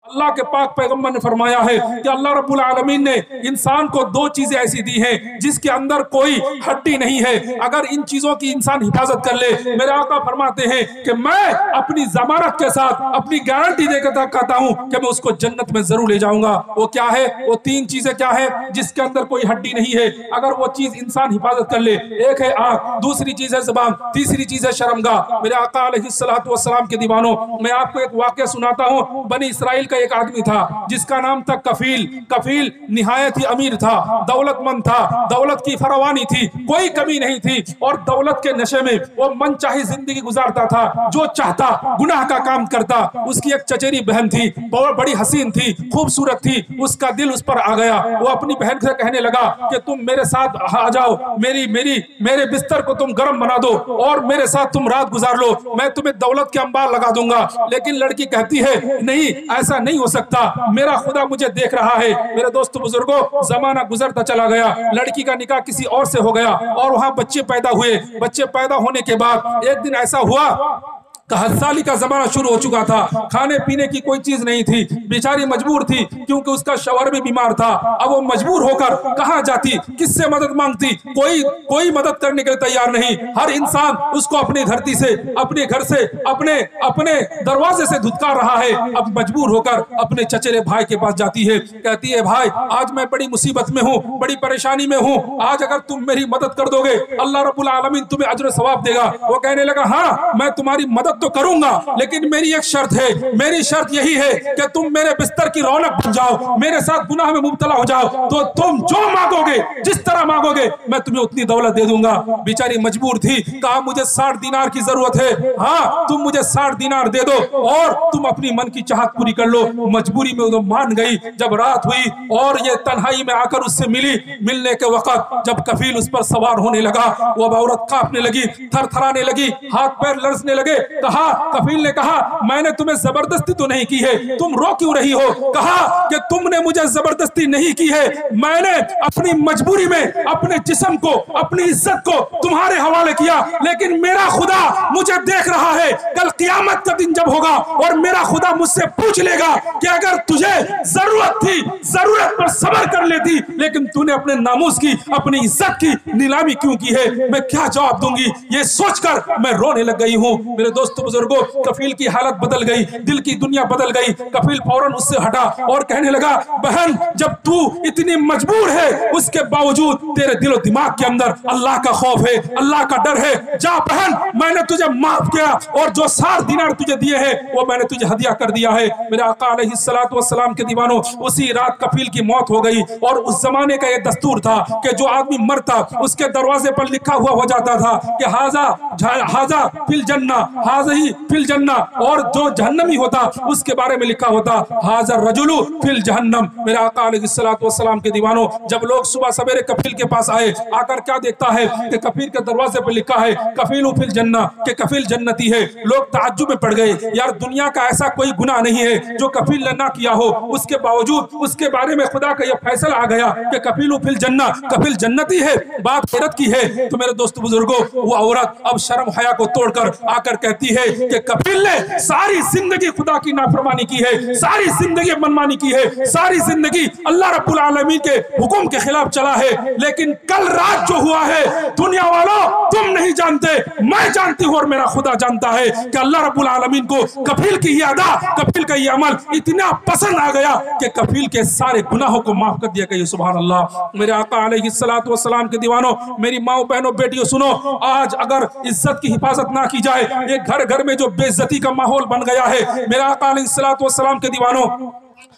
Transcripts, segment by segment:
اللہ کے پاک پیغمبر نے فرمایا ہے کہ اللہ رب العالمین نے انسان کو دو چیزیں ایسی دی ہیں جس کے اندر کوئی ہڈی نہیں ہے، اگر ان چیزوں کی انسان حفاظت کر لے، میرے آقا فرماتے ہیں کہ میں اپنی ضمانت کے ساتھ اپنی گارنٹی دے کر کہتا ہوں کہ میں اس کو جنت میں ضرور لے جاؤں گا۔ وہ کیا ہے؟ وہ تین چیزیں کیا ہے جس کے اندر کوئی ہڈی نہیں ہے، اگر وہ چیز انسان حفاظت کر لے، ایک ہے آنکھ، دوسری چیز ہے زبان، تیسری چیز ہے شرمگاہ۔ میرے آقا علیہ السلام کے دیوانوں، میں آپ کو ایک واقعہ سناتا ہوں۔ بنی اسرائیل کا ایک آدمی تھا جس کا نام تھا کفیل۔ کفیل نہایت ہی امیر تھا، دولت مند تھا، دولت کی فراوانی تھی، کوئی کمی نہیں تھی، اور دولت کے نشے میں وہ من چاہی زندگی گزارتا تھا، جو چاہتا گناہ کا کام کرتا۔ اس کی ایک چچیری بہن تھی، بڑی حسین تھی، خوبصورت تھی، اس کا دل اس پر آ گیا۔ وہ اپنی بہن سے کہنے لگا کہ تم میرے ساتھ آ جاؤ، میرے بستر کو تم گرم بنا دو اور میرے ساتھ تم رات گزار لو، میں تمہیں دولت کے انبار لگا دوں گا۔ لیکن لڑکی کہتی ہے نہیں، ایسا نہیں ہو سکتا، میرا خدا مجھے دیکھ رہا ہے۔ میرے دوست بزرگوں، زمانہ گزرتا چلا گیا، لڑکی کا نکاح کسی اور سے ہو گیا اور وہاں بچے پیدا ہوئے۔ بچے پیدا ہونے کے بعد ایک دن ایسا ہوا کہ 10 سالی کا زمانہ شروع ہو چکا تھا، کھانے پینے کی کوئی چیز نہیں تھی، بیچاری مجبور تھی کیونکہ اس کا شوہر بھی بیمار تھا۔ اب وہ مجبور ہو کر کہاں جاتی، کس سے مدد مانگتی؟ کوئی مدد کرنے کے لیے تیار نہیں۔ ہر انسان اس کو اپنی دھرتی سے، اپنے گھر سے، اپنے دروازے سے دھتکار رہا ہے۔ اب مجبور ہو کر اپنے چچیرے بھائی کے پاس جاتی ہے، کہتی ہے بھائی آج میں بڑی مصیبت میں ہوں، بڑی پریشانی میں ہوں، آج اگر تم میری مدد کر دو گے اللہ رب العالمین تمہیں اجر و ثواب دے گا۔ وہ کہنے لگا ہاں میں تمہاری مدد تو کروں گا، لیکن میری ایک شرط ہے، میری شرط یہی ہے کہ تم میرے بستر کی رونق بن جاؤ، میرے ساتھ گناہ میں مبتلا ہو جاؤ، تو تم جو مانگو گے، جس طرح مانگو گے، میں تمہیں اتنی دولت دے دوں گا۔ بیچاری مجبور تھی، کہا مجھے 60 دینار کی ضرورت ہے، ہاں تم مجھے 60 دینار دے دو اور تم اپنی من کی چاہت پوری کر لو۔ مجبوری میں وہ مان گئی۔ جب رات ہوئی اور یہ تنہائی میں آ کر اس سے ملنے کے وقت جب کفیل اس پر سوار ہونے لگا، وہ عورت کانپنے لگی، تھر تھرانے لگی، ہاتھ پیر لرزنے لگے۔ کفیل نے کہا میں نے تمہیں زبردستی تو نہیں کی ہے، تم رو کیوں رہی ہو؟ کہا کہ تم نے مجھے زبردستی نہیں کی ہے، میں نے اپنی مجبوری میں اپنے جسم کو، اپنی عزت کو تمہارے حوالے کیا، لیکن میرا خدا مجھے دیکھ رہا ہے۔ کل قیامت کا دن جب ہوگا اور میرا خدا مجھ سے پوچھ لے گا کہ اگر تجھے ضرورت تھی، ضرورت پر صبر کر لیتی، لیکن تو نے اپنے ناموس کی، اپنی عزت کی نیلامی کیوں کی ہے، میں کیا جواب دوں گی؟ یہ سوچ کر میں رونے لگ گئی ہوں۔ میرے دوست بزرگوں، کفیل کی حالت بدل گئی، دل کی دنیا بدل گئی۔ کفیل فوراً اس سے ہٹا اور کہنے لگا بہن جب تو اتنی مجبور ہے اس کے باوجود تیرے دل و دماغ کے اندر اللہ کا خوف ہے، اللہ کا ڈر ہے، جا بہن میں نے تجھے معاف کیا اور جو 60 دینار تجھے دیے ہیں وہ میں نے تجھے ہدیہ کر دیا ہے۔ میرے آقا علیہ السلام کے دیوانوں، اسی رات کفیل کی موت ہو گئی، اور اس زمانے کا یہ دستور تھا کہ جو آدمی مرتا اس کے دروازے پر لکھا ہوا ہو جاتا تھا کہ ہاذا فی الجنہ، ہاذہی فی الجنہ، اور جو جہنمی ہوتا اس کے بارے میں لکھا ہوتا ہاذا الرجل فی الجہنم۔ میرے آقا علیہ السلام کے دیوانوں، جب لوگ صبح سویرے کفیل کے پاس آئے، آ کر کیا دیکھتا ہے کہ کفیل کے دروازے پر لکھا ہے کفیل فی الجنہ، کہ کفیل جنتی ہے۔ لوگ تعجب میں پڑ گئے، یار دنیا کا ایسا کوئی گناہ نہیں ہے جو کفیل نے نہ کیا ہو، اس کے باوجود اس کے بارے میں خدا کا یہ فیصلہ آ گیا کہ کفیل فی الجنہ، کفیل جنتی ہے، بات حیرت کی ہے۔ تو میرے دوست بزرگوں، وہ عورت اب شرم حیا کو توڑ کر آ کر کہتی ہے کہ کفیل نے ساری زندگی خدا کی نافرمانی کی ہے، ساری زندگی منمانی کی ہے، ساری زندگی اللہ رب العالمین کے حکم کے خلاف چلا ہے، لیکن کل رات جو ہوا ہے دنیا والوں تم نہیں جانتے، میں جانتی ہوں اور میرا خدا جانتا ہے کہ اللہ رب العالمین کو کفیل کی یہ ادا، کفیل کا یہ عمل اتنا پسند آ گیا کہ کفیل کے سارے گناہوں کو معاف کر دیا گیا۔ سبحان اللہ۔ میرے آقا علیہ السلام کے دیوانوں، میری ماں بہنوں بیٹیوں سنو، آج اگر عزت کی حفاظت نہ کی جائے، ایک گھر میں جو بے عزتی کا ماحول بن گیا ہے، میرے آقا علیہ السلام کے دیوانوں،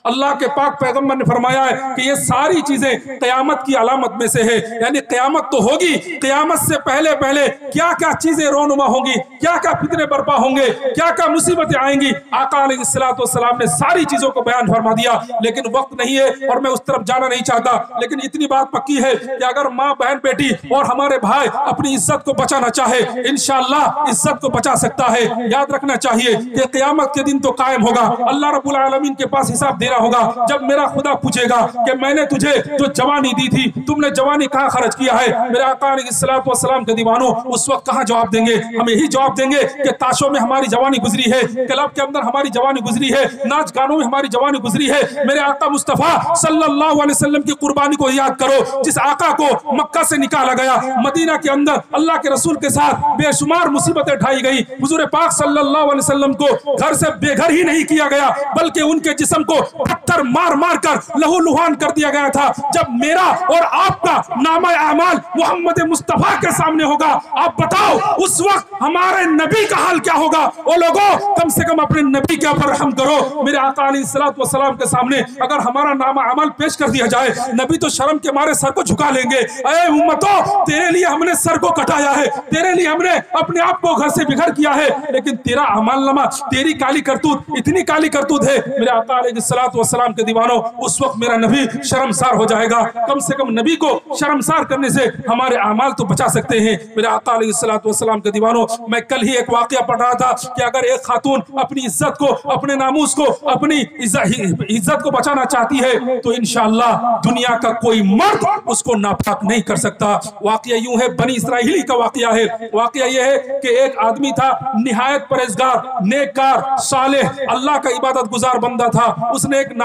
اللہ کے پاک پیغمبر نے فرمایا ہے کہ یہ ساری چیزیں قیامت کی علامت میں سے ہے، یعنی قیامت تو ہوگی، قیامت سے پہلے کیا کیا چیزیں رونما ہوں گی، کیا کیا فتنے برپا ہوں گے، کیا کیا مصیبتیں آئیں گی۔ آقا علیہ السلام نے ساری چیزوں کو بیان فرما دیا، لیکن وقت نہیں ہے اور میں اس طرف جانا نہیں چاہتا، لیکن اتنی بات پکی ہے کہ اگر ماں بہن بیٹی اور ہمارے بھائی اپنی عزت کو بچانا چاہے، انشاءاللہ عزت کو بچا سکتا ہے۔ یاد رکھنا چاہیے کہ قیامت کے دن تو قائم ہوگا، اللہ رب العالمین کے پاس حساب دینا دینا ہوگا. جب میرا خدا پوچھے گا کہ میں نے تجھے جو جوانی دی تھی تم نے جوانی کہاں خرچ کیا ہے, میرے آقا علیہ الصلوۃ والسلام کے دیوانوں اس وقت کہاں جواب دیں گے؟ ہم یہی جواب دیں گے کہ تاشوں میں ہماری جوانی گزری ہے, کلب کے اندر ہماری جوانی گزری ہے, ناچ گانوں میں ہماری جوانی گزری ہے. میرے آقا مصطفیٰ صلی اللہ علیہ وسلم کی قربانی کو یاد کرو, جس آقا کو مکہ سے نکالا گیا, مدینہ کے اندر اللہ کے رسول کے ساتھ بے شمار مصیبتیں ڈھائی گئی. حضور پاک صلی اللہ علیہ وسلم کو گھر سے بے گھر ہی نہیں کیا گیا, بلکہ ان کے جسم کو پتھر مار مار کر لہو لہان کر دیا گیا تھا. جب میرا اور آپ کا نامہ اعمال محمد مصطفیٰ کے سامنے ہوگا, آپ بتاؤ اس وقت ہمارے نبی کا حال کیا ہوگا؟ او لوگوں, کم سے کم اپنے نبی کے اوپر رحم کرو. میرے آقا علیہ الصلوۃ والسلام کے سامنے اگر ہمارا نامہ اعمال پیش کر دیا جائے, نبی تو شرم کے مارے سر کو جھکا لیں گے. اے امتو, تیرے لیے ہم نے سر کو کٹایا ہے, تیرے لیے ہم نے اپنے آپ کو گھر سے بگھر کیا ہے, لیکن تیرا اعمال نامہ, تیری کالی کرتوت اتنی کالی کرتوت ہے. میرے آقا علیہ الصلوۃ والسلام کے دیوانوں, اس وقت میرا نبی شرمسار ہو جائے گا. کم سے کم نبی کو شرمسار کرنے سے ہمارے اعمال تو بچا سکتے ہیں. میرے آقا علیہ الصلوۃ والسلام کے دیوانوں, میں کل ہی ایک واقعہ پڑھ رہا تھا کہ اگر ایک خاتون اپنی عزت کو, اپنے ناموس کو, اپنی عزت کو بچانا چاہتی ہے تو انشاءاللہ دنیا کا کوئی مرد اس کو ناپاک نہیں کر سکتا. واقعہ یوں ہے, بنی اسرائیلی کا واقعہ ہے. واقعہ یہ ہے کہ ایک آدمی تھا نہایت پرہیزگار, نیککار, صالح, اللہ کا عبادت گزار بندہ تھا. اس نے ایک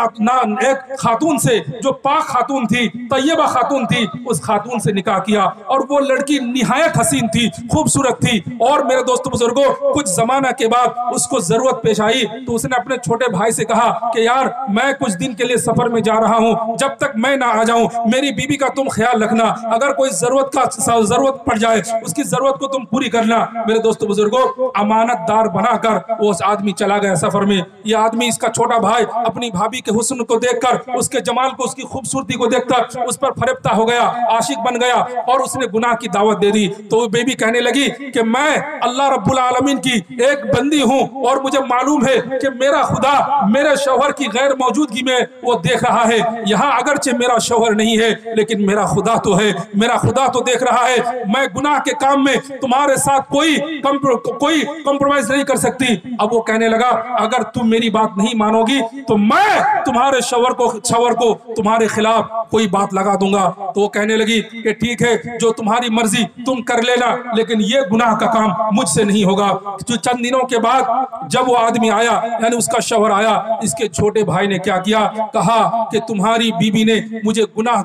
خاتون سے جو پاک خاتون تھی, طیبہ خاتون تھی, اس خاتون سے نکاح کیا, اور وہ لڑکی نہایت حسین تھی, خوبصورت تھی. اور میرے دوستو بزرگوں, کچھ زمانہ کے بعد اس کو ضرورت پیش آئی تو اس نے اپنے چھوٹے بھائی سے کہا کہ یار میں کچھ دن کے لیے سفر میں جا رہا ہوں, جب تک میں نہ آ جاؤں میری بیوی کا تم خیال رکھنا, اگر کوئی ضرورت پڑ جائے اس کی ضرورت کو تم پوری کرنا. میرے دوستو بزرگوں, امانت دار بنا کر وہ اس آدمی چلا گیا سفر میں. یہ آدمی, اس کا چھوٹا بھائی, اپنی بھابھی کے حسن کو دیکھ کر, اس کے جمال کو, اس کی خوبصورتی کو دیکھ کر اس پر فریفتہ ہو گیا, عاشق بن گیا, اور اس نے گناہ کی دعوت دے دی. تو وہ بیوی کہنے لگی کہ میں اللہ رب العالمین کی ایک بندی ہوں, اور مجھے معلوم ہے کہ میرا خدا میرے شوہر کی غیر موجودگی میں وہ دیکھ رہا ہے. یہاں اگرچہ میرا شوہر نہیں ہے لیکن میرا خدا تو ہے, میرا خدا تو دیکھ رہا ہے. میں گناہ کے کام میں تمہارے ساتھ کوئی کمپرومائز نہیں کر سکتی. اب وہ کہنے لگا اگر تم میری بات نہیں مانو گی تو میں تمہارے شوہر کو تمہارے خلاف کوئی بات لگا دوں گا. تو وہ کہنے لگی کہ ٹھیک ہے, جو تمہاری مرضی تم کر لینا, لیکن یہ گناہ کا کام مجھ سے نہیں ہوگا. جو چند دنوں کے بعد جب وہ آدمی آیا, یعنی اس کا شوہر آیا, اس کے چھوٹے بھائی نے کیا کیا, کہا کہ تمہاری بیوی نے مجھے گناہ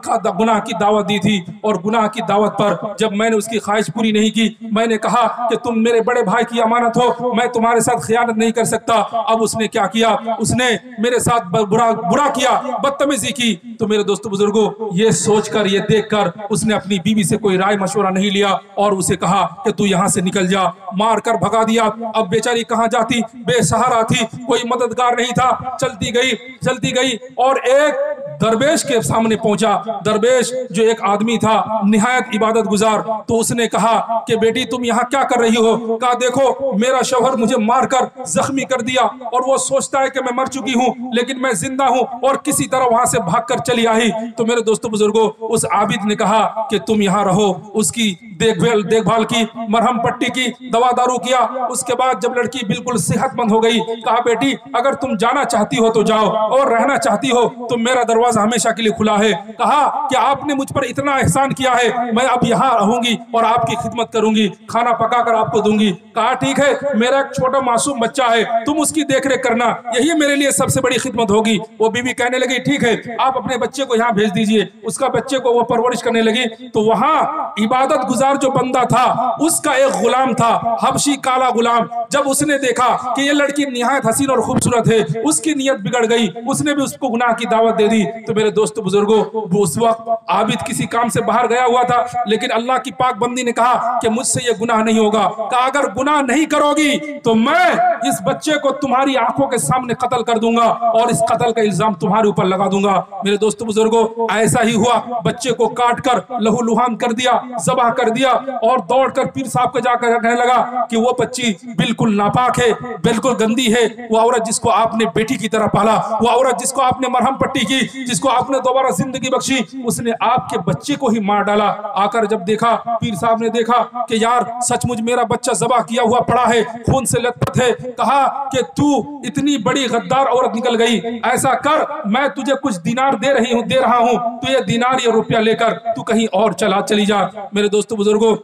کی دعوت دی تھی, اور گناہ کی دعوت پر جب میں نے اس کی خواہش پوری نہیں کی, میں نے کہا کہ تم میرے بڑے بھائی کی امانت ہو, میں تمہارے ساتھ خیانت نہیں کر سکتا. اب اس نے کیا کیا, اس نے میرے ساتھ برا کیا, بدتمیزی کی. تو میرے دوستو بزرگوں, یہ سوچ کر, یہ دیکھ کر اس نے اپنی بیوی سے کوئی رائے مشورہ نہیں لیا, اور اسے کہا کہ تو یہاں سے نکل جا, مار کر بھگا دیا. اب بیچاری کہاں جاتی, بے سہارا تھی, کوئی مددگار نہیں تھا. چلتی گئی اور ایک درویش کے سامنے پہنچا. درویش جو ایک آدمی تھا نہایت عبادت گزار, تو اس نے کہا کہ بیٹی تم یہاں کیا کر رہی ہو؟ کہا دیکھو میرا شوہر مجھے مار کر زخمی کر دیا, اور وہ سوچتا ہے کہ میں مر چکی ہوں لیکن میں زندہ ہوں, اور کسی طرح وہاں سے بھاگ کر چلی آئی. تو میرے دوستو بزرگوں, اس عابد نے کہا کہ تم یہاں رہو, اس کی دیکھ بھال کی, مرہم پٹی کی, دوا دارو کیا. اس کے بعد جب لڑکی بالکل صحت مند ہو گئی, کہا بیٹی اگر تم جانا چاہتی ہو تو جاؤ, اور رہنا چاہتی ہو تو میرا دروازہ ہمیشہ کے لیے کھلا ہے. کہا کہ آپ نے مجھ پر اتنا احسان کیا ہے, میں اب یہاں رہوں گی اور آپ کی خدمت کروں گی, کھانا پکا کر آپ کو دوں گی. کہا ٹھیک ہے, میرا ایک چھوٹا معصوم بچہ ہے, تم اس کی دیکھ ریکھ کرنا, یہی میرے لیے سب سے بڑی خدمت ہوگی. وہ بیوی کہنے لگی ٹھیک ہے, آپ اپنے بچے کو یہاں بھیج دیجئے. اس کا بچے کو وہ پرورش کرنے لگی. تو وہاں عبادت گزار جو بندہ تھا, اس کا ایک غلام تھا, حبشی کالا غلام. جب اس نے دیکھا کہ یہ لڑکی نہایت حسین اور خوبصورت ہے, اس کی نیت بگڑ گئی, اس نے بھی اس کو گناہ کی دعوت دے دی. تو میرے دوستو بزرگوں, وہ اس وقت عابد کسی کام سے باہر گیا ہوا تھا, لیکن اللہ کی پاک بندی نے کہا کہ مجھ سے یہ گناہ نہیں ہوگا. کہا اگر گناہ نہیں کرو گی تو میں اس بچے کو تمہاری آنکھوں کے سامنے قتل کر دوں گا, اور اس قتل کا الزام تمہارے اوپر لگا دوں گا. میرے دوستو بزرگوں, ایسا ہی ہوا, بچے کو کاٹ کر لہو لہان کر دیا, ذبح کر दिया और दौड़कर पीर साहब को जाकर कहने लगा कि वो बच्ची बिल्कुल नापाक है, बिल्कुल गंदी है। वो औरत जिसको आपने बेटी की तरह पाला, वो औरत जिसको आपने मरहम पट्टी की, जिसको आपने दोबारा जिंदगी बख्शी, उसने आपके बच्चे को ही मार डाला। आकर जब देखा, पीर साहब ने देखा कि यार सचमुच मेरा बच्चा ज़बह किया हुआ पड़ा है, खून से लथपथ है। कहा कि तू इतनी बड़ी गद्दार औरत निकल गई, ऐसा कर मैं तुझे कुछ दिनार दे रहा हूं, तो ये दिनार ये रुपया लेकर तू कहीं और चली जा। मेरे दोस्तों बुजुर्गों,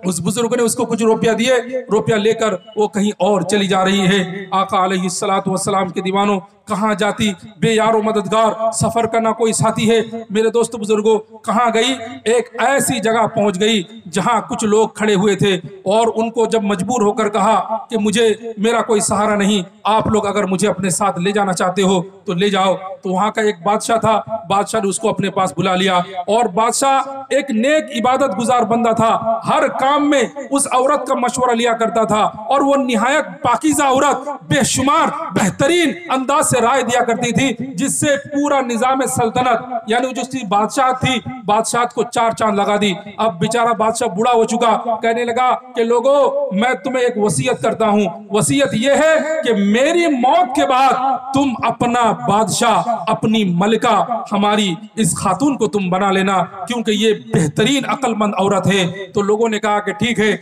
उस बुजुर्ग ने उसको कुछ रुपया दिए, रुपया लेकर वो कहीं और चली जा रही है। आका अलैहिस्सलातु वस्सलाम के दीवानों, कहाँ जाती, बेयारो मददगार, सफर का ना कोई साथी है। मेरे दोस्तों बुजुर्गों, कहाँ गई, एक ऐसी जगह पहुंच गई जहां कुछ लोग खड़े हुए थे और उनको जब मजबूर होकर कहा कि मुझे मेरा कोई सहारा नहीं, आप लोग अगर मुझे अपने साथ ले जाना चाहते हो तो ले जाओ। तो वहां का एक बादशाह था, बादशाह ने उसको अपने पास बुला लिया। और बादशाह एक नेक इबादत गुजार बंदा था, हर काम में उस औरत का मशवरा लिया करता था और वो निहायत पाकीज़ा औरत, बेशुमार बेहतरीन अंदाज से राय दिया करती थी, जिससे पूरा निजाम सल्तनत यानी जो बादशाह थी, बादशाह को चार चांद लगा दी। अब बेचारा बादशाह बूढ़ा हो चुका, कहने लगा कि लोगों, मैं तुम्हें एक वसीयत करता हूं। वसीयत यह है कि मेरी मौत के बाद तुम अपना बादशाह, अपनी मलिका, हमारी इस खातून को तुम बना लेना, क्योंकि ये बेहतरीन अक्लमंद औरत है। तो लोगों ने कहा कि ठीक है,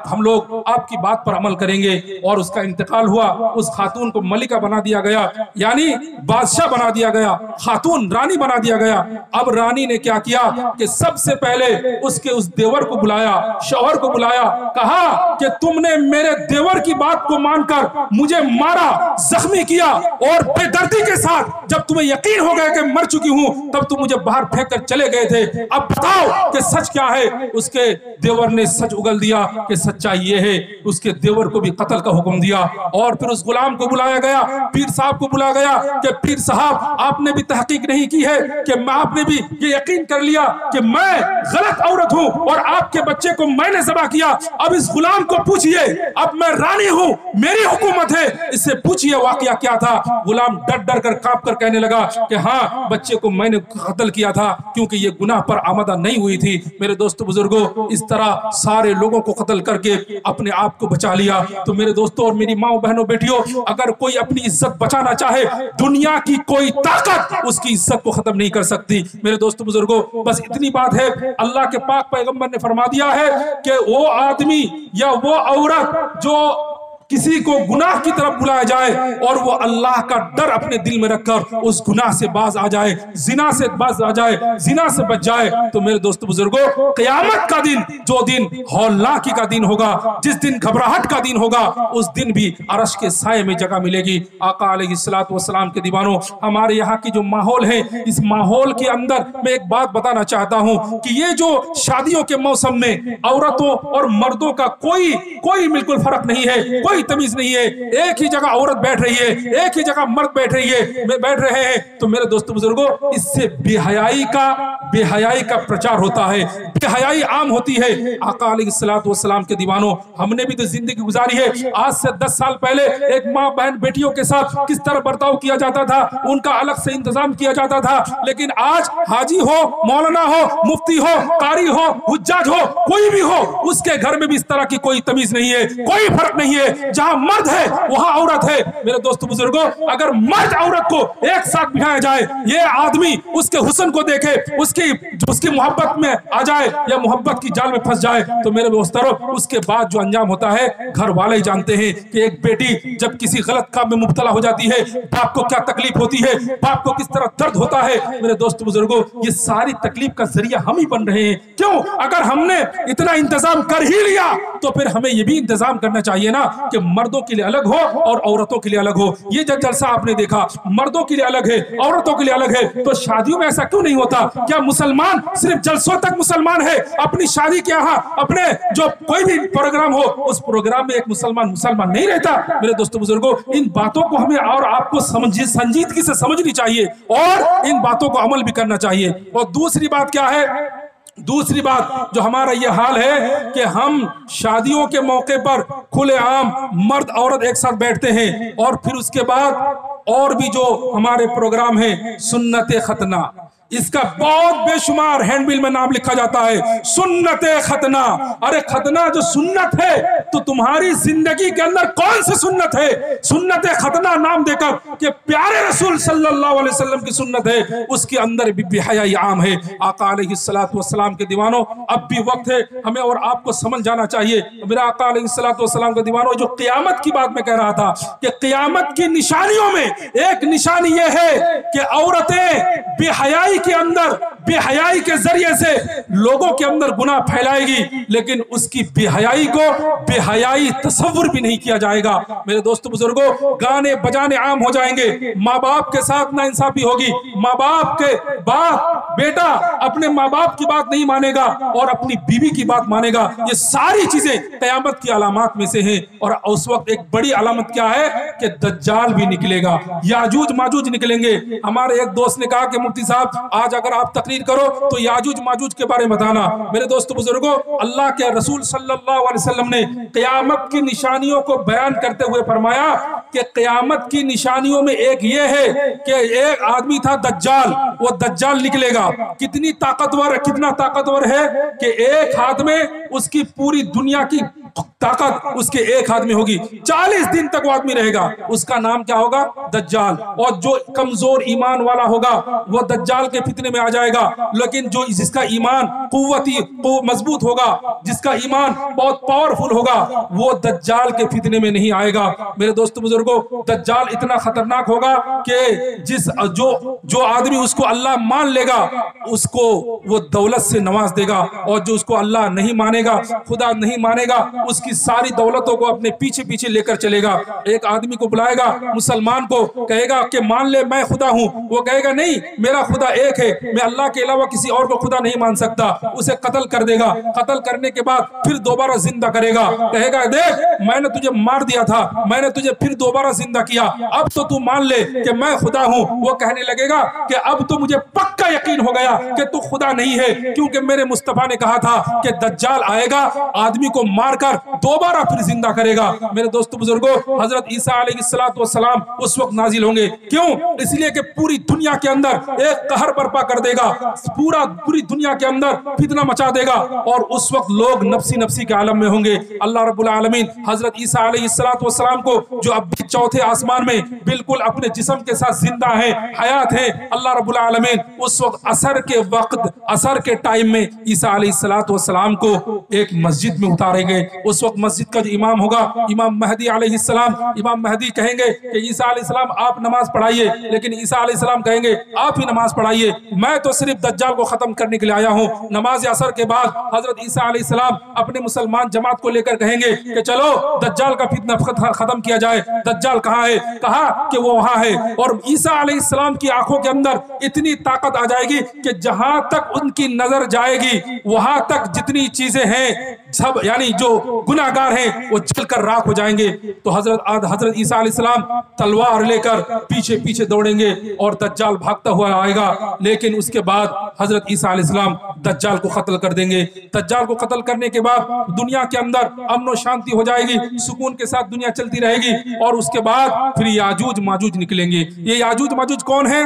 हम लोग आपकी बात पर अमल करेंगे। और उसका इंतकाल हुआ, उस खातून को मलिका बना दिया गया, यानी बादशाह बना दिया गया, खातून रानी बना दिया गया। अब रानी ने क्या किया कि सबसे पहले उसके उस देवर को बुलाया, शौहर को बुलाया, कहा कि तुमने मेरे देवर की बात को मानकर मुझे मारा, जख्मी किया और बेदर्दी के साथ जब तुम्हें यकीन हो गया कि मर चुकी हूं, तब तुम मुझे बाहर फेंक कर चले गए थे। अब बताओ कि सच क्या है। उसके देवर ने सच उगल दिया कि सच्चाई ये है। उसके देवर को भी कत्ल का हुक्म दिया और फिर उस गुलाम को बुलाया गया, पीर साहब को बुलाया गया कि पीर साहब, आपने भी तहकीक नहीं की है कि आपने भी ये यकीन कर लिया कि मैं गलत औरत हूं और आपके बच्चे को मैंने ज़बह किया। अब इस गुलाम को पूछिए, अब मैं रानी हूं, मेरी हुकूमत है, इससे पूछिए वाकया क्या था। गुलाम डर डर कर कांप कर कहने लगा कि हाँ, बच्चे को मैंने कत्ल किया था, क्योंकि ये गुनाह पर आमदा नहीं हुई थी। मेरे दोस्तों बुजुर्गों, इस तरह सारे लोगों को कत्ल करके अपने आप को बचा लिया। तो मेरे दोस्तों और मेरी माँ बहनों बेटियों, अगर कोई अपनी इज्जत बचाना चाहे, दुनिया की कोई ताकत उसकी इज्जत को खत्म नहीं कर सकती। मेरे दोस्तों बुजुर्गों, बस इतनी बात है, अल्लाह के पाक पैगंबर ने फरमा दिया है कि वो आदमी या वो औरत जो किसी को गुनाह की तरफ बुलाया जाए और वो अल्लाह का डर अपने दिल में रखकर उस गुनाह से बाज आ जाए, जिना से बाज आ जाए, जिना से बच जाए, तो मेरे दोस्तों बुजुर्गों, क़यामत का दिन, जो दिन हौलनाकी का दिन होगा, जिस दिन घबराहट का दिन होगा, उस दिन भी अर्श के साए में जगह मिलेगी। आका अलैहिस्सलातु वस्सलाम के दीवानों, हमारे यहाँ की जो माहौल है, इस माहौल के अंदर मैं एक बात बताना चाहता हूँ कि ये जो शादियों के मौसम में औरतों और मर्दों का कोई बिल्कुल फर्क नहीं है, कोई तमीज नहीं है। एक ही जगह औरत बैठ रही है, एक ही जगह मर्द बैठ रहे हैं। तो मेरे दोस्तों बुजुर्गों, इससे बेहयाई का प्रचार होता है, बेहयाई आम होती है। आका अलैहिस्सलातु वस्सलाम के दीवानों, हमने भी तो जिंदगी गुजारी है। आज से 10 साल पहले एक माँ बहन बेटियों के साथ किस तरह बर्ताव किया जाता था, उनका अलग से इंतजाम किया जाता था। लेकिन आज हाजी हो, मौलाना हो, मुफ्ती हो, कारी हो, हुज्जाज हो, कोई भी हो, उसके घर में भी इस तरह की कोई तमीज नहीं है, कोई फर्क नहीं है। जहां मर्द है वहां औरत है। मेरे दोस्तों बुजुर्गों, अगर मर्द औरत को एक साथ बिठाया जाए, ये आदमी उसके हुस्न को देखे, उसकी मोहब्बत में आ जाए या मोहब्बत की जाल में फंस जाए, तो मेरे दोस्तों, उसके बाद जो अंजाम होता है घर वाले ही जानते हैं कि एक बेटी जब किसी गलत काम में मुब्तला हो जाती है, बाप को क्या तकलीफ होती है, बाप को किस तरह दर्द होता है। मेरे दोस्तों बुजुर्गों, ये सारी तकलीफ का जरिया हम ही बन रहे हैं। क्यों? अगर हमने इतना इंतजाम कर ही लिया तो फिर हमें ये भी इंतजाम करना चाहिए ना कि मर्दों के लिए अलग हो और औरतों के लिए अलग हो। ये जब जलसा आपने देखा, मर्दों के लिए अलग है, औरतों के लिए अलग है, तो शादियों में ऐसा क्यों नहीं होता? क्या मुसलमान सिर्फ जलसों तक मुसलमान है? अपनी शादी के यहाँ, अपने जो कोई भी प्रोग्राम हो, उस प्रोग्राम में एक मुसलमान नहीं रहता? मेरे दोस्तों बुजुर्गों, इन बातों को हमें और आपको संजीदगी से समझनी चाहिए और इन बातों को अमल भी करना चाहिए। और दूसरी बात क्या है? दूसरी बात जो हमारा ये हाल है कि हम शादियों के मौके पर खुलेआम मर्द औरत एक साथ बैठते हैं और फिर उसके बाद और भी जो हमारे प्रोग्राम हैं, सुन्नत खतना, اس کا بہت بے شمار ہینڈ بل میں نام لکھا جاتا ہے، سنت ختنہ۔ ارے ختنہ جو سنت ہے تو تمہاری زندگی کے اندر کون سی سنت ہے؟ سنت ختنہ نام دے کر کہ پیارے رسول صلی اللہ علیہ وسلم کی سنت ہے، اس کے اندر بھی بے حیائی عام ہے۔ آقا علیہ السلام کے دیوانوں، اب بھی وقت ہے ہمیں اور آپ کو سمجھ جانا چاہیے۔ میرا آقا علیہ السلام کے دیوانوں، جو قیامت کی بات میں کہہ رہا تھا کہ قیامت کی نشانیوں میں ایک نشانی یہ ہے کہ عورتیں بے حیائی کے اندر، بے حیائی کے ذریعے سے لوگوں کے اندر گناہ پھیلائے گی، لیکن اس کی بے حیائی کو بے حیائی تصور بھی نہیں کیا جائے گا۔ میرے دوستو بزرگوں، گانے بجانے عام ہو جائیں گے، ماں باپ کے ساتھ ناانصافی ہوگی، ماں باپ کے باپ بیٹا اپنے ماں باپ کی بات نہیں مانے گا اور اپنی بیوی کی بات مانے گا۔ یہ ساری چیزیں قیامت کی علامات میں سے ہیں، اور اس وقت ایک بڑی علامت کیا ہے کہ دجال بھی نکلے گا، یاجوج ماجوج نکلیں گے۔ ہمارے ایک دوست نے کہا کہ مفتی صاحب آج اگر آپ تقریر کرو تو یاجوج ماجوج کے بارے میں بتانا۔ میرے دوستو بزرگوں، اللہ کے رسول صلی اللہ علیہ وسلم نے قیامت کی نشانیوں کو بیان کرتے ہوئے فرمایا کہ قیامت کی نشانیوں میں ایک یہ ہے کہ ایک آدمی تھا دجال، وہ دجال نکلے گا۔ کتنی طاقتور، کتنا طاقتور ہے کہ ایک ہاتھ میں اس کی پوری دنیا کی طاقت اس کے ایک ہاتھ میں ہوگی، 40 دن تک وہ آدمی رہے گا۔ اس کا نام کیا ہوگا؟ دجال۔ اور جو کمزور ایمان والا ہوگا وہ دجال کے فتنے میں آ جائے گا، لیکن جس کا ایمان قوتی مضبوط ہوگا، جس کا ایمان بہت پاورفل ہوگا، وہ دجال کے فتنے میں نہیں آئے گا۔ میرے دوستو بزرگوں، دجال اتنا خطرناک ہوگا کہ جو آدمی اس کو اللہ مان لے گا اس کو وہ دولت سے نواز دے گا، اور جو اس کو اللہ نہیں مانے گا، خدا نہیں مانے گا، اس کی ساری دولتوں کو اپنے پیچھے پیچھے لے کر چلے گا۔ ایک آدمی کو بلائے گا، مسلمان کو کہے گا کہ مان لے میں خدا ہوں، وہ کہے گا نہیں میرا خدا ایک ہے، میں اللہ کے علاوہ کسی اور کو خدا نہیں مان سکتا، اسے قتل کر دے گا۔ قتل کرنے کے بعد پھر دوبارہ زندہ کرے گا، کہے گا دیکھ میں نے تجھے مار دیا تھا، میں نے تجھے پھر دوبارہ زندہ کیا، اب تو مان لے کہ میں خدا ہوں۔ وہ کہنے لگے گا کہ اب تو مجھے پکا یقین ہو گیا کہ تو خدا نہیں ہے، کیونکہ میرے مصطفیٰ نے کہا تھا کہ دجال آئے گا، آدمی کو مار کر دوبارہ پھر زندہ کرے گا۔ میرے دوستو بزرگوں، حضرت عیسیٰ علیہ السلام اس وقت نازل ہوں گے۔ کیوں؟ اس لیے کہ پوری دنیا کے اندر ایک قہر برپا کر دے گا، پوری دنیا کے اندر فتنہ مچا دے گا، اور اس وقت لوگ نفسی نفسی کے عالم میں ہوں گے۔ اللہ رب العالمین حضرت عیسیٰ علیہ السلام کو، جو اب بھی چوتھے آسمان میں بالکل اپنے جسم کے ساتھ زندہ ہیں، حیات ہیں، اللہ رب العالمین اس وقت عصر کے ٹائم میں عیسیٰ علیہ السلام کو ایک مسجد میں اتارے گئے۔ اس وقت مسجد کا جو امام ہوگا امام مہدی علیہ السلام، امام مہدی کہیں گے کہ عیسیٰ علیہ السلام آپ نماز پڑھائیے، لیکن عیسیٰ علیہ السلام کہیں گے آپ ہی نماز پڑھائیے، میں تو صرف دجال کو ختم کرنے کے لیے آیا ہوں۔ نماز عصر کے بعد حضرت عیسیٰ علیہ السلام اپنے مسلمان جماعت کو لے کر کہیں گے کہ چلو دجال کا فتنہ ختم کیا جائے۔ دجال کہاں ہے؟ کہا کہ وہ وہاں ہے، اور عیسیٰ علیہ السلام کی آنکھوں کے اندر اتنی طاقت آ جائے گی کہ جہاں تک ان کی نظر جائے گی وہاں تک جتنی چیزیں ہیں سب، یعنی جو گناہگار ہیں وہ جل کر راکھ ہو جائیں گے۔ تو حضرت عیسیٰ علیہ السلام تلوار لے کر پیچھے پیچھے دوڑیں گے اور دجال بھاگتا ہوا آئے گا، لیکن اس کے بعد حضرت عیسیٰ علیہ السلام دجال کو قتل کر دیں گے۔ دجال کو قتل کرنے کے بعد دنیا کے اندر امن و شانتی ہو جائے گی، سکون کے ساتھ دنیا چلتی رہے گی، اور اس کے بعد پھر یاجوج ماجوج نکلیں گے۔ یہ یاجوج ماجوج کون ہیں؟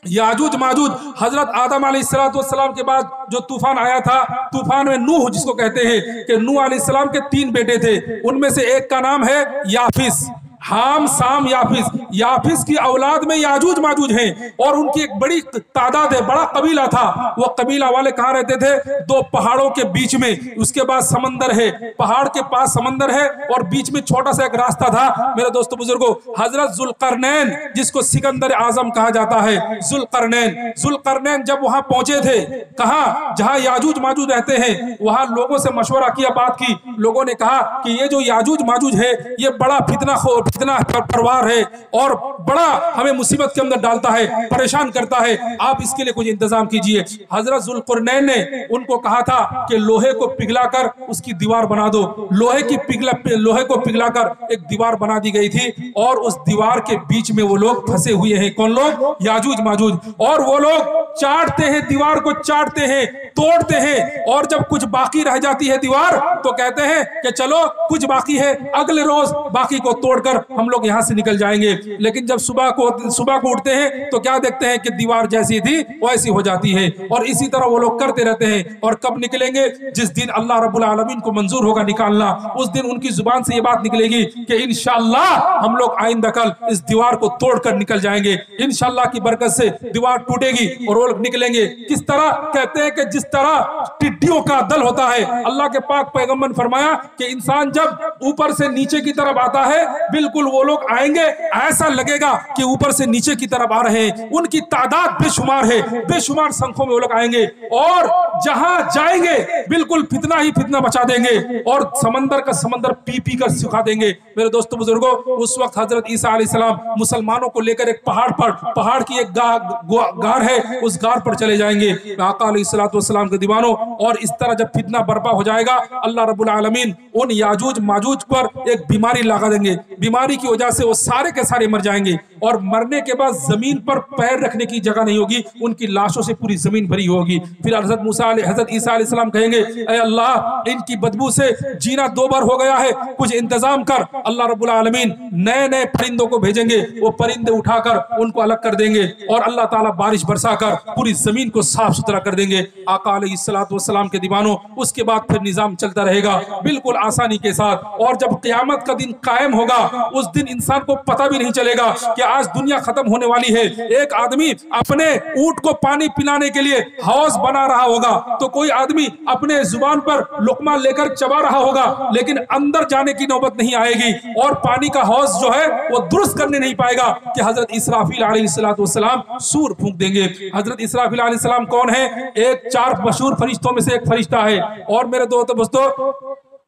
یاجوج ماجوج حضرت آدم علیہ السلام کے بعد جو طوفان آیا تھا، طوفان میں نوح جس کو کہتے ہیں کہ نوح علیہ السلام کے 3 بیٹے تھے، ان میں سے ایک کا نام ہے یافس، حام سام یافس۔ یافس کی اولاد میں یاجوج ماجوج ہیں، اور ان کی ایک بڑی تعداد ہے، بڑا قبیلہ تھا۔ وہ قبیلہ والے کہاں رہتے تھے؟ 2 پہاڑوں کے بیچ میں، اس کے بعد سمندر ہے، پہاڑ کے پاس سمندر ہے، اور بیچ میں چھوٹا سا ایک راستہ تھا۔ میرے دوستو بزرگوں، حضرت ذوالقرنین جس کو سکندر اعظم کہا جاتا ہے، ذوالقرنین جب وہاں پہنچے تھے، کہاں جہاں یاجوج ماجوج رہتے ہیں، وہاں لوگوں سے مشورہ کیا، بات کی، لوگوں نے کہا کہ یہ جو یاجوج ماجوج ہے یہ بڑا فتنہ پروار ہے اور بڑا ہمیں مصیبت کے اندر ڈالتا ہے، پریشان کرتا ہے، آپ اس کے لیے کچھ انتظام کیجئے۔ حضرت ذوالقرنین نے ان کو کہا تھا کہ لوہے کو پگھلا کر اس کی دیوار بنا دو۔ لوہے کو پگھلا کر ایک دیوار بنا دی گئی تھی، اور اس دیوار کے بیچ میں وہ لوگ پھنسے ہوئے ہیں۔ کون لوگ؟ یاجوج ماجوج۔ اور وہ لوگ چاٹتے ہیں، دیوار کو چاٹتے ہیں، توڑتے ہیں، اور جب کچھ باقی رہ جاتی ہے دیوار تو کہتے ہیں کہ چلو کچھ باقی ہے، اگلے روز باقی کو توڑ کر कर हम लोग यहाँ से निकल जाएंगे। लेकिन जब सुबह को उठते हैं तो क्या देखते हैं कि दीवार जैसी थी वैसी हो जाती है, और इसी तरह वो लोग करते रहते हैं। और कब निकलेंगे? जिस दिन अल्लाह रब्बुल आलमीन को मंजूर होगा निकालना, उस दिन उनकी जुबान से ये बात निकलेगी कि इंशाअल्लाह हम लोग आइंदा कल इस दीवार को तोड़कर निकल जाएंगे, इंशाअल्लाह की बरकत से दीवार टूटेगी और वो लोग निकलेंगे। किस तरह? कहते हैं कि जिस तरह टिड्डियों का दल होता है, अल्लाह के पाक पैगंबर ने फरमाया कि इंसान जब ऊपर से नीचे की तरफ आता है, बिल्कुल वो लोग आएंगे, ऐसा लगेगा कि ऊपर से नीचे की तरफ आ रहे हैं। उनकी तादाद बेशुमार है, बेशुमार संख्यों में वो लोग आएंगे और जहां जाएंगे बिल्कुल फितना ही फितना बचा देंगे और समंदर का समंदर पी पी कर सुखा देंगे। मेरे दोस्तों बुजुर्गों, उस वक्त हजरत ईसा अलैहिस्सलाम मुसलमानों को लेकर एक पहाड़ की एक गार है, उस गार पर चले जाएंगे आका अलैहिस्सलातु वस्सलाम के दीवानों। और इस तरह जब फितना बर्पा हो जाएगा, अल्लाह रब्बुल आलमीन उन याजूज माजूज पर एक बीमारी लगा देंगे। बीमारी की वजह से वो सारे के सारे मर जाएंगे और मरने के बाद जमीन पर पैर रखने की जगह नहीं होगी, उनकी लाशों से पूरी जमीन भरी होगी। फिर हजरत ईसा अलैहिस्सलाम कहेंगे, ऐ अल्लाह, इनकी बदबू से जीना 2 बार हो गया है, कुछ इंतजाम कर। अल्लाह रब्बुल आलमीन नए नए परिंदों को भेजेंगे, वो परिंदे उठाकर उनको अलग कर देंगे और अल्लाह ताला बारिश बरसाकर पूरी जमीन को साफ सुथरा कर देंगे आका अलैहिस्सलातु वस्सलाम के दीवानों। उसके बाद फिर निजाम चलता रहेगा बिल्कुल आसानी के साथ। और जब क़यामत का दिन कायम होगा, उस दिन इंसान को पता भी नहीं चलेगा कि आज दुनिया खत्म होने वाली है। एक आदमी अपने ऊंट को पानी पिलाने के लिए हौज बना रहा होगा, तो कोई आदमी अपने जुबान पर लुकमा लेकर चबा रहा होगा, लेकिन अंदर जाने की नौबत नहीं आएगी और पानी का हौज जो है वो दुरुस्त करने नहीं पाएगा कि हजरत इसराफील अलैहिस्सलातु वस्सलाम सूर फूंक देंगे। हजरत इसराफील अलैहिस्सलाम कौन है? एक 4 मशहूर फरिश्तों में से एक फरिश्ता है। और मेरे दोस्तों,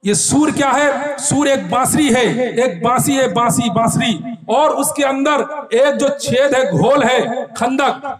ये सूर क्या है? सूर एक बांसुरी है, एक बांसी है, बांसुरी, और उसके अंदर एक जो छेद है, घोल है, खंदक।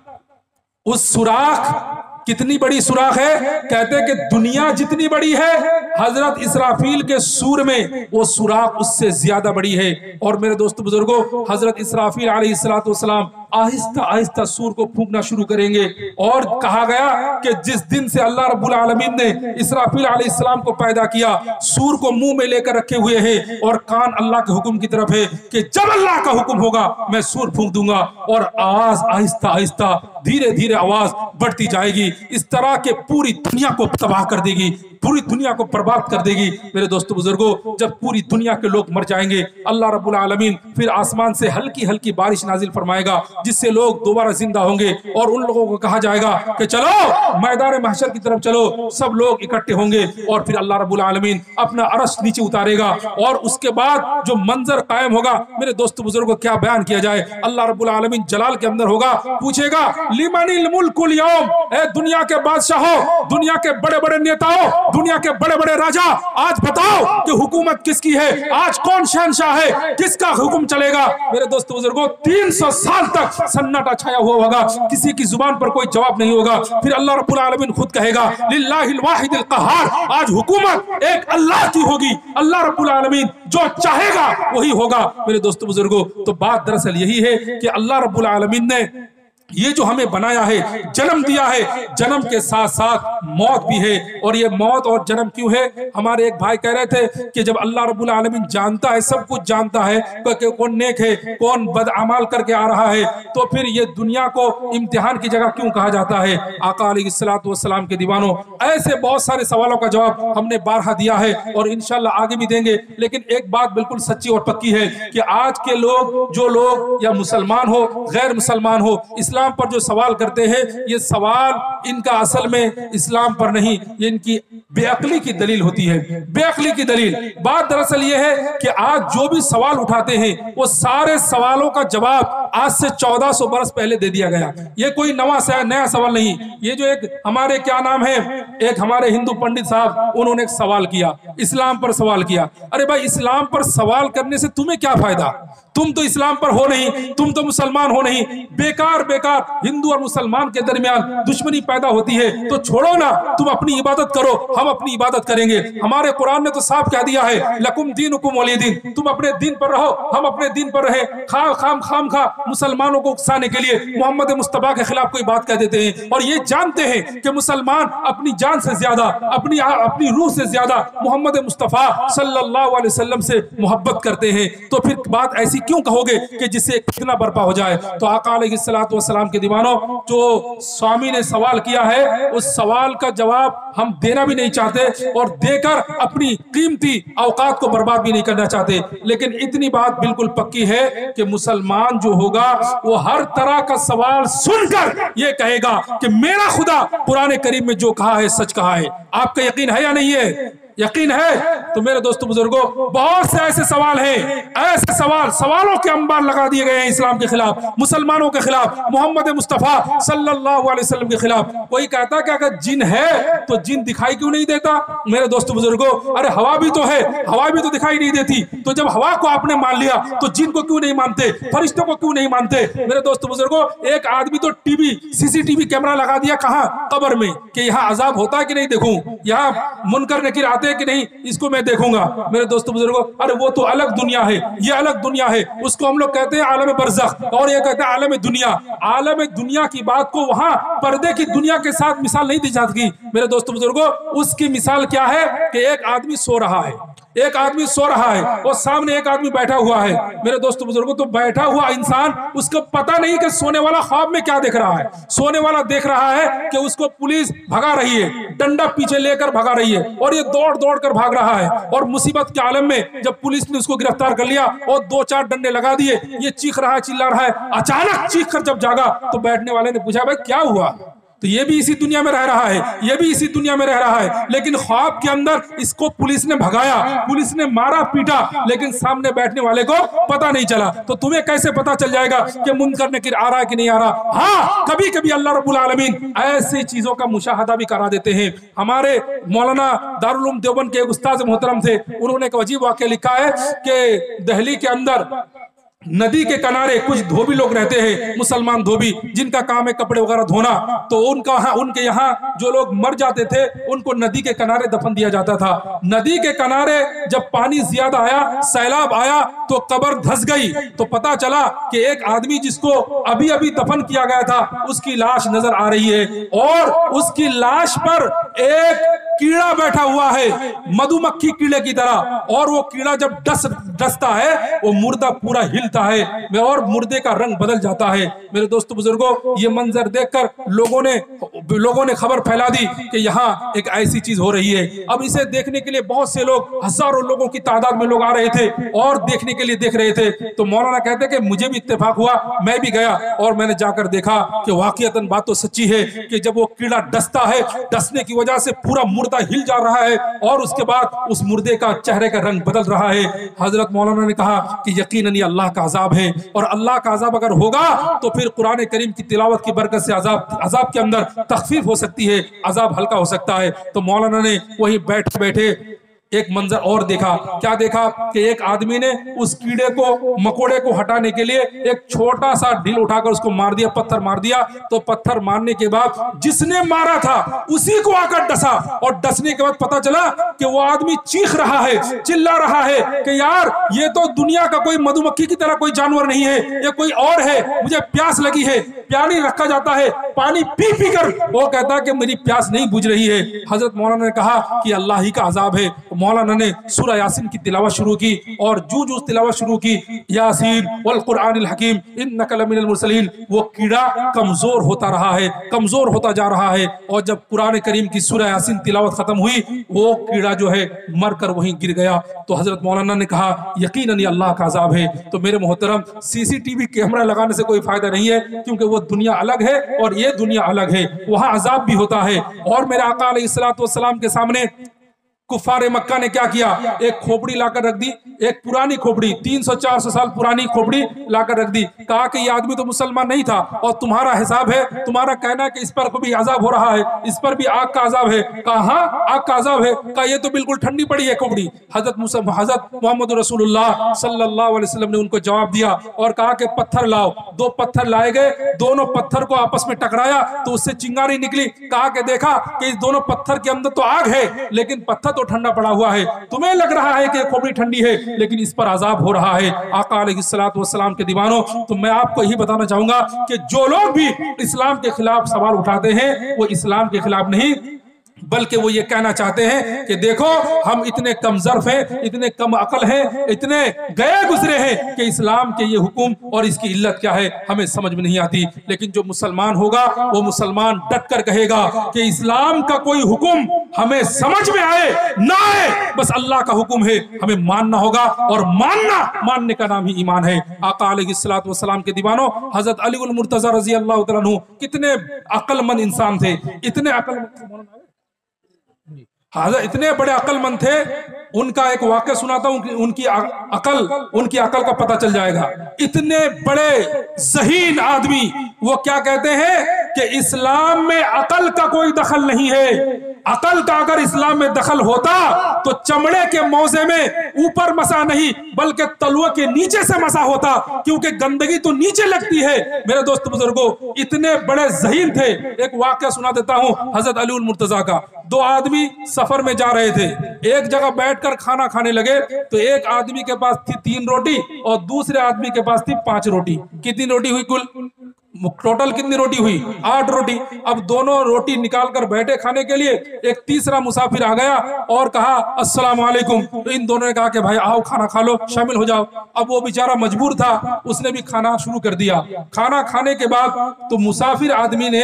उस सुराख कितनी बड़ी सुराख है? कहते हैं कि दुनिया जितनी बड़ी है, हजरत इसराफील के सूर में वो सुराख उससे ज्यादा बड़ी है। और मेरे दोस्तों बुजुर्गों, हजरत इसराफील अलैहिस्सलातु वस्सलाम आहिस्ता आहिस्ता सूर को फूंकना शुरू करेंगे। और कहा गया कि जिस दिन से अल्लाह रब्बुल आलमीन ने इसराफील अलैहिस्सलाम को पैदा किया, सूर को मुंह में लेकर रखे हुए हैं और कान अल्लाह के हुक्म की तरफ है कि जब अल्लाह का हुक्म होगा मैं सूर फूंक दूंगा। और आवाज आहिस्ता आहिस्ता धीरे धीरे आवाज बढ़ती जाएगी, इस तरह के पूरी दुनिया को तबाह कर देगी, पूरी दुनिया को बर्बाद कर देगी। मेरे दोस्तों बुजुर्गों, जब पूरी दुनिया के लोग मर जाएंगे, अल्लाह रब्बुल आलमीन फिर आसमान से हल्की हल्की बारिश नाजिल फरमाएगा, जिससे लोग दोबारा जिंदा होंगे। और उन लोगों को कहा जाएगा कि चलो मैदान महशर की तरफ चलो। सब लोग इकट्ठे होंगे और फिर अल्लाह रब्बुल आलमीन अपना अरश नीचे उतारेगा और उसके बाद जो मंजर कायम होगा, मेरे दोस्तों बुजुर्गों, क्या बयान किया जाए। अल्लाह रब्बुल आलमीन जलाल के अंदर होगा, पूछेगा लिमनिल मुल्कुल यौम, ए दुनिया के बादशाहों, दुनिया के बड़े बड़े नेताओं, दुनिया के बड़े बड़े राजा, आज बताओ कि हुकूमत किसकी है? आज कौन शहंशाह है? किसका हुक्म चलेगा? मेरे दोस्तों बुजुर्गों, 300 साल तक सन्नाटा छाया हुआ होगा, किसी की जुबान पर कोई जवाब नहीं होगा। फिर अल्लाह रब्बुल आलमीन खुद कहेगा लिल्लाहिल वाहिदिल क़हार, आज हुकूमत एक अल्लाह की होगी, अल्लाह रब्बुल आलमीन जो चाहेगा वही होगा। मेरे दोस्तों बुजुर्गों, तो बात दरअसल यही है कि अल्लाह रब्बुल आलमीन ने ये जो हमें बनाया है, जन्म दिया है, जन्म के साथ साथ मौत भी है। और ये मौत और जन्म क्यों है? हमारे एक भाई कह रहे थे कि जब अल्लाह रब्बुल आलमीन जानता है, सब कुछ जानता है कि कौन नेक है, कौन बदअमाल करके आ रहा है, तो फिर ये दुनिया को इम्तिहान की जगह क्यों कहा जाता है? आका अलैहिस्सलातु वस्सलाम के दीवानों, ऐसे बहुत सारे सवालों का जवाब हमने बारहा दिया है और इंशाअल्लाह आगे भी देंगे। लेकिन एक बात बिल्कुल सच्ची और पक्की है कि आज के लोग, जो लोग या मुसलमान हो गैर मुसलमान हो, इस्लाम पर जो सवाल करते हैं, ये सवाल इनका असल में इस्लाम पर नहीं, ये इनकी बेअक्ली की दलील होती है, बेअक्ली की दलील। बात दरअसल ये है कि आज जो भी सवाल उठाते हैं, वो सारे सवालों का जवाब आज से 1400 बरस पहले दे दिया गया। ये कोई नया सवाल नहीं। ये जो एक हमारे क्या नाम है, एक हमारे हिंदू पंडित साहब, उन्होंने एक सवाल किया, इस्लाम पर सवाल किया। अरे भाई, इस्लाम पर सवाल करने से तुम्हें क्या फायदा? तुम तो इस्लाम पर हो नहीं, तुम तो मुसलमान हो नहीं। बेकार बेकार हिंदू और मुसलमान के दरमियान दुश्मनी पैदा होती है। तो छोड़ो ना, तुम अपनी इबादत करो, हम अपनी इबादत करेंगे। हमारे कुरान ने तो साफ कह दिया है, लकुम दीनुकुम वली दीन, तुम अपने दिन पर रहो, हम अपने दिन पर रहे। खाम खा मुसलमानों को उकसाने के लिए मोहम्मद मुस्तफा के खिलाफ कोई बात कह देते हैं, और ये जानते हैं कि मुसलमान अपनी जान से ज्यादा, अपनी रूह से ज्यादा मोहम्मद मुस्तफा सल्लल्लाहु अलैहि वसल्लम से मोहब्बत करते हैं। तो फिर बात ऐसी क्यों कहोगे कि जिससे कितना बर्पा हो जाए। तो आका अलैहिस्सलातु वस्सलाम के दीवानों, जो स्वामी ने सवाल किया है उस सवाल का जवाब हम देना भी नहीं चाहते और देकर अपनी कीमती औकात को बर्बाद भी नहीं करना चाहते। लेकिन इतनी बात बिल्कुल पक्की है कि मुसलमान जो होगा वो हर तरह का सवाल सुनकर ये कहेगा कि मेरा खुदा कुरान करीम में जो कहा है सच कहा है। आपका यकीन है या नहीं है? यकीन है? तो मेरे दोस्तों बुजुर्गों, बहुत से ऐसे सवाल हैं, ऐसे सवालों के अंबार लगा दिए गए हैं इस्लाम के खिलाफ, मुसलमानों के खिलाफ, मोहम्मद मुस्तफा सल्लल्लाहु अलैहि वसल्लम के खिलाफ। कोई कहता कि अगर जिन है तो जिन दिखाई क्यों नहीं देता? मेरे दोस्तों बुजुर्गों, अरे हवा भी तो है, हवा भी तो दिखाई नहीं देती। तो जब हवा को आपने मान लिया तो जिन को क्यों नहीं मानते, फरिश्तों को क्यों नहीं मानते? मेरे दोस्तों बुजुर्गों, एक आदमी तो सीसीटीवी कैमरा लगा दिया कहां? कब्र में, कि यहाँ अजाब होता है कि नहीं देखूं, यहाँ मुनकर नकीर आते कि नहीं इसको मैं देखूंगा। मेरे दोस्तों बुजुर्गों, अरे वो तो अलग दुनिया है, ये अलग दुनिया है, उसको हम लोग कहते हैं आलम बरज़ख, और ये कहते हैं आलम दुनिया। आलम दुनिया की बात को वहां पर्दे की दुनिया के साथ मिसाल नहीं दी जाती। मेरे दोस्तों बुजुर्गों, उसकी मिसाल क्या है कि एक आदमी सो रहा है, एक आदमी सो रहा है और सामने एक आदमी बैठा हुआ है। मेरे दोस्तों बुजुर्गों, तो बैठा हुआ इंसान, उसको पता नहीं कि सोने वाला ख्वाब में क्या देख रहा है। सोने वाला देख रहा है कि उसको पुलिस भगा रही है, डंडा पीछे लेकर भगा रही है, और ये दौड़ दौड़ कर भाग रहा है। और मुसीबत के आलम में जब पुलिस ने उसको गिरफ्तार कर लिया और 2-4 डंडे लगा दिए, ये चीख रहा है, चिल्ला रहा है। अचानक चीख कर जब जागा तो बैठने वाले ने पूछा, भाई क्या हुआ? तो ये भी इसी दुनिया में रह रहा है, ये भी इसी दुनिया में रह रहा है, लेकिन ख्वाब के अंदर इसको पुलिस ने भगाया, पुलिस ने मारा पीटा, लेकिन सामने बैठने वाले को पता नहीं चला। तो तुम्हें कैसे पता चल जाएगा कि मुनकर नकीर आ रहा है कि नहीं आ रहा? हाँ, कभी कभी अल्लाह रब्बुल आलमीन ऐसी चीजों का मुशाहदा भी करा देते हैं। हमारे मौलाना दारुल उलूम देवबंद के एक उस्ताद मोहतरम थे, उन्होंने एक अजीब वाक़या लिखा है कि दिल्ली के अंदर नदी के किनारे कुछ धोबी लोग रहते हैं, मुसलमान धोबी, जिनका काम है कपड़े वगैरह धोना। तो उनके यहाँ जो लोग मर जाते थे उनको नदी के किनारे दफन दिया जाता था। नदी के किनारे जब पानी ज्यादा आया, सैलाब आया, तो कब्र धंस गई। तो पता चला कि एक आदमी जिसको अभी अभी दफन किया गया था, उसकी लाश नजर आ रही है, और उसकी लाश पर एक कीड़ा बैठा हुआ है, मधुमक्खी कीड़े की तरह। और वो कीड़ा जब डसता है, वो मुर्दा पूरा हिलता है और मुर्दे का रंग बदल जाता है। मेरे दोस्तों बुजुर्गों, ये मंजर देखकर लोगों ने खबर फैला दी कि यहाँ एक ऐसी चीज हो रही है। अब इसे देखने के लिए बहुत से लोग, हजारों लोगों की तादाद में लोग आ रहे थे और देखने के लिए देख रहे थे। तो मौलाना कहते कि मुझे भी इत्तेफाक हुआ, मैं भी गया और मैंने जाकर देखा कि वाकईतन बात तो सच्ची है कि जब वो कीड़ा डसता है, डसने की वजह से पूरा मुर्दा हिल जा रहा है और उसके बाद उस मुर्दे का चेहरे का रंग बदल रहा है। हजरत मौलाना ने कहा कि यकीनन ये अल्लाह का अजाब है, और अल्लाह का अजाब अगर होगा तो फिर कुरान करीम की तिलावत की बरकत से अजाब के अंदर तखफीफ हो सकती है, अजाब हल्का हो सकता है। तो मौलाना ने वही बैठे बैठे एक मंजर और देखा। क्या देखा कि एक आदमी ने उस कीड़े को, मकोड़े को हटाने के लिए एक छोटा सा ढील उठाकर उसको मार दिया, पत्थर मार दिया। तो पत्थर मारने के बाद जिसने मारा था उसी को आकर डसा, और डसने के बाद पता चला कि वो आदमी चीख रहा है, चिल्ला रहा है कि यार ये तो दुनिया का कोई मधुमक्खी की तरह कोई जानवर नहीं है, ये कोई और है, मुझे प्यास लगी है। पानी रखा जाता है, पानी पी पी कर वो कहता है कि मेरी प्यास नहीं बुझ रही है। हजरत मौलाना ने कहा कि अल्लाह ही का अजाब है। मौलाना ने सूरह यासीन की तिलावत शुरू की, और जो तिलावत शुरू की, यासीन वल कुरआनिल हकीम इन्नका लमिनल मुरसलीन, वो कीड़ा कमजोर होता रहा है, कमजोर होता जा रहा है। और जब कुरान करीम की सूरह यासीन तिलावत खत्म हुई, वो कीड़ा जो है मरकर वहीं गिर गया। तो हजरत मौलाना ने कहा यकीनन ये अल्लाह का अजाब है। तो मेरे मोहतरम, सीसीटीवी कैमरा लगाने से कोई फायदा नहीं है, क्योंकि वो दुनिया अलग है और ये दुनिया अलग है, वहां अजाब भी होता है। और मेरे आका अलैहिस्सलातु वस्सलाम के सामने कुफारे मक्का ने क्या किया, एक खोपड़ी लाकर रख दी, एक पुरानी खोपड़ी 300-400 साल पुरानी खोपड़ी लाकर रख दी। कहा कि ये आदमी तो मुसलमान नहीं था और तुम्हारा हिसाब है, तुम्हारा कहना है कि इस पर भी अजाब हो रहा है, इस पर भी आग का अजाब है। कहा हाँ आग का अजाब है। कहा ये तो बिल्कुल ठंडी पड़ी है खोपड़ी। हजरत मोहम्मद रसूलुल्लाह सल्लल्लाहु अलैहि वसल्लम ने उनको जवाब दिया और कहा कि पत्थर लाओ। 2 पत्थर लाए गए, दोनों पत्थर को आपस में टकराया तो उससे चिंगारी निकली। कहा कि देखा कि इस दोनों पत्थर के अंदर तो आग है लेकिन पत्थर तो ठंडा पड़ा हुआ है। तुम्हें लग रहा है कि खोपड़ी ठंडी है लेकिन इस पर अजाब हो रहा है। आका अलैहिस्सलातु वस्सलाम के दीवानों, तो मैं आपको यही बताना चाहूंगा कि जो लोग भी इस्लाम के खिलाफ सवाल उठाते हैं वो इस्लाम के खिलाफ नहीं बल्कि वो ये कहना चाहते हैं कि देखो हम इतने कम ज़र्फ हैं, इतने कम अकल हैं, इतने गए गुजरे हैं कि इस्लाम के ये हुक्म और इसकी इल्लत क्या है हमें समझ में नहीं आती। लेकिन जो मुसलमान होगा वो मुसलमान डट कर कहेगा कि इस्लाम का कोई हुक्म हमें समझ में आए ना आए, बस अल्लाह का हुक्म है, हमें मानना होगा और मानने का नाम ही ईमान है। आका अलैहिस्सलातु वस्सलाम के दीवानों, हजरत अली उल मुर्तजा रजी अल्लाह तआला अन्हु कितने अक्लमंद इंसान थे, इतने अक्लमंद, इतने बड़े अक्लमंद थे। उनका एक वाक्य सुनाता हूं, उनकी अकल का पता चल जाएगा। इतने बड़े ज़हीन आदमी, वो क्या कहते हैं कि इस्लाम में अकल का कोई दखल नहीं है। अकल का अगर इस्लाम में दखल होता तो चमड़े के मौजे में ऊपर मसा नहीं बल्कि तलुए के नीचे से मसा होता, क्योंकि गंदगी तो नीचे लगती है। मेरे दोस्त बुजुर्गों, इतने बड़े ज़हीन थे। एक वाक्य सुना देता हूं हजरत अली उल मुर्तजा का। 2 आदमी सफर में जा रहे थे, एक जगह बैठकर खाना खाने लगे तो एक आदमी के पास थी 3 रोटी और दूसरे आदमी के पास थी 5 रोटी। कितनी रोटी हुई कुल? टोटल कितनी रोटी हुई? 8 रोटी। अब दोनों रोटी निकाल कर बैठे खाने के लिए, एक तीसरा मुसाफिर आ गया और कहा अस्सलाम वालेकुम। तो इन दोनों ने कहा कि भाई आओ खाना खा लो, शामिल हो जाओ। अब वो बेचारा मजबूर था, उसने भी खाना शुरू कर दिया। खाना खाने के बाद तो मुसाफिर आदमी ने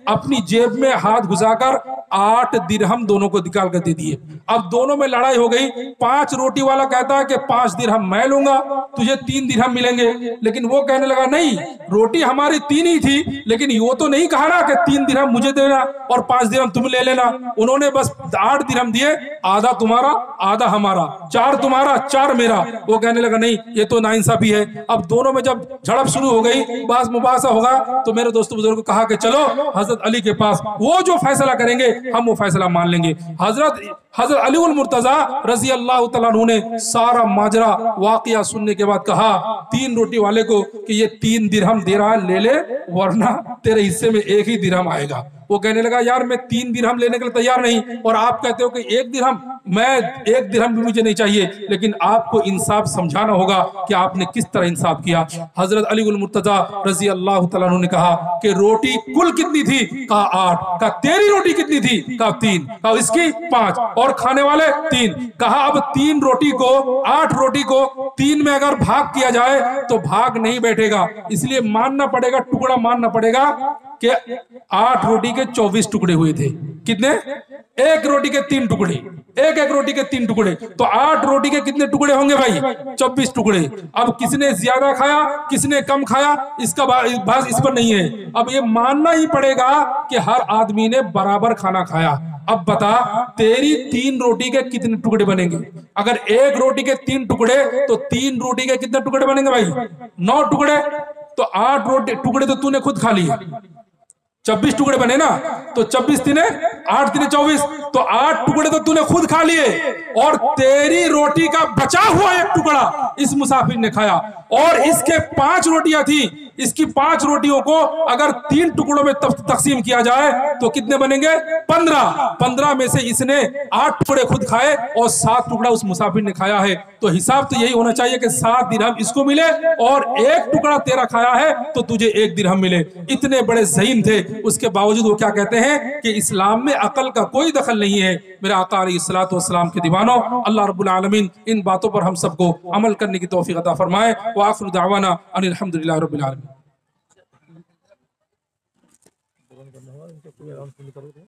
अपनी जेब में हाथ घुसाकर 8 दिरहम दोनों को निकाल कर दे दिए। अब दोनों में लड़ाई हो गई। 5 रोटी वाला कहता है कि 5 दिरहम मैं लूंगा, तुझे 3 दिरहम मिलेंगे। लेकिन वो कहने लगा नहीं, रोटी हमारी 3 ही थी, लेकिन वो तो नहीं कहा ना कि 3 दिरहम मुझे देना और 5 दिरहम तुम ले लेना। उन्होंने बस 8 दिरहम दिए, आधा तुम्हारा आधा हमारा, 4 तुम्हारा 4 मेरा। वो कहने लगा नहीं, ये तो नाइंसाफी है। अब दोनों में जब झड़प शुरू हो गई, बहस मुबासा होगा, तो मेरे दोस्तों बुजुर्ग को कहा कि चलो हजरत अली के पास, वो जो फैसला करेंगे हम वो फैसला मान लेंगे। हजरत अली उल मुर्तजा रजी अल्लाह तआला अन्हु ने सारा माजरा वाकया सुनने के बाद कहा 3 रोटी वाले को कि ये 3 दिरहम दे रहा है, ले ले वरना तेरे हिस्से में 1 ही दिरहम आएगा। वो कहने लगा यार मैं 3 दिरहम लेने के लिए तैयार नहीं, और आप कहते हो कि 1 दिरहम, मैं 1 दिरहम भी मुझे नहीं चाहिए, लेकिन आपको इंसाफ समझाना होगा कि आपने किस तरह इंसाफ किया। हजरत अली उल मुर्तजा रजी अल्लाह तआला अन्हु ने कहा कि रोटी कुल कितनी थी? कहा 8। कहा तेरी रोटी कितनी थी? कहा 3। कहा इसकी 5 और खाने वाले 3। कहा अब 3 रोटी को, 8 रोटी को 3 में अगर भाग किया जाए तो भाग नहीं बैठेगा, इसलिए मानना पड़ेगा, टुकड़ा मानना पड़ेगा कि 8 रोटी के 24 टुकड़े हुए थे। कितने? 1 रोटी के 3 टुकड़े, एक रोटी के 3 टुकड़े, तो 8 रोटी के कितने टुकड़े होंगे भाई? 24 टुकड़े। अब किसने ज्यादा खाया, किसने कम खाया, इसका बात इस पर नहीं है। अब ये मानना ही पड़ेगा कि हर आदमी ने बराबर खाना खाया। अब बता तेरी 3 रोटी के कितने टुकड़े बनेंगे? अगर 1 रोटी के 3 टुकड़े तो 3 रोटी के कितने टुकड़े बनेंगे भाई? 9 टुकड़े। तो 8 रोटी टुकड़े तो तूने खुद खा लिए, 24 टुकड़े बने ना, तो 24 3 8 3 24, तो 8 टुकड़े तो तूने खुद खा लिए, और तेरी रोटी का बचा हुआ 1 टुकड़ा इस मुसाफिर ने खाया। और इसके 5 रोटियां थी, इसकी 5 रोटियों को अगर 3 टुकड़ों में तकसीम किया जाए तो कितने बनेंगे? 15 में से इसने 8 टुकड़े खुद खाए और 7 टुकड़ा उस मुसाफिर ने खाया है। तो हिसाब तो यही होना चाहिए कि 7 दिरहम इसको मिले और 1 टुकड़ा तेरा खाया है तो तुझे 1 दिरहम मिले। इतने बड़े ज़हीन थे, उसके बावजूद वो क्या कहते हैं कि इस्लाम में अकल का कोई दखल नहीं है। मेरे आका अलैहिस्सलातु वस्सलाम के दीवानों, अल्लाह रब्बुल आलमीन इन बातों पर हम सबको अमल करने की तौफीक अता फरमाए। व आखिरु दावाना अनिल हम्दुलिल्लाहि रब्बिल आलमीन।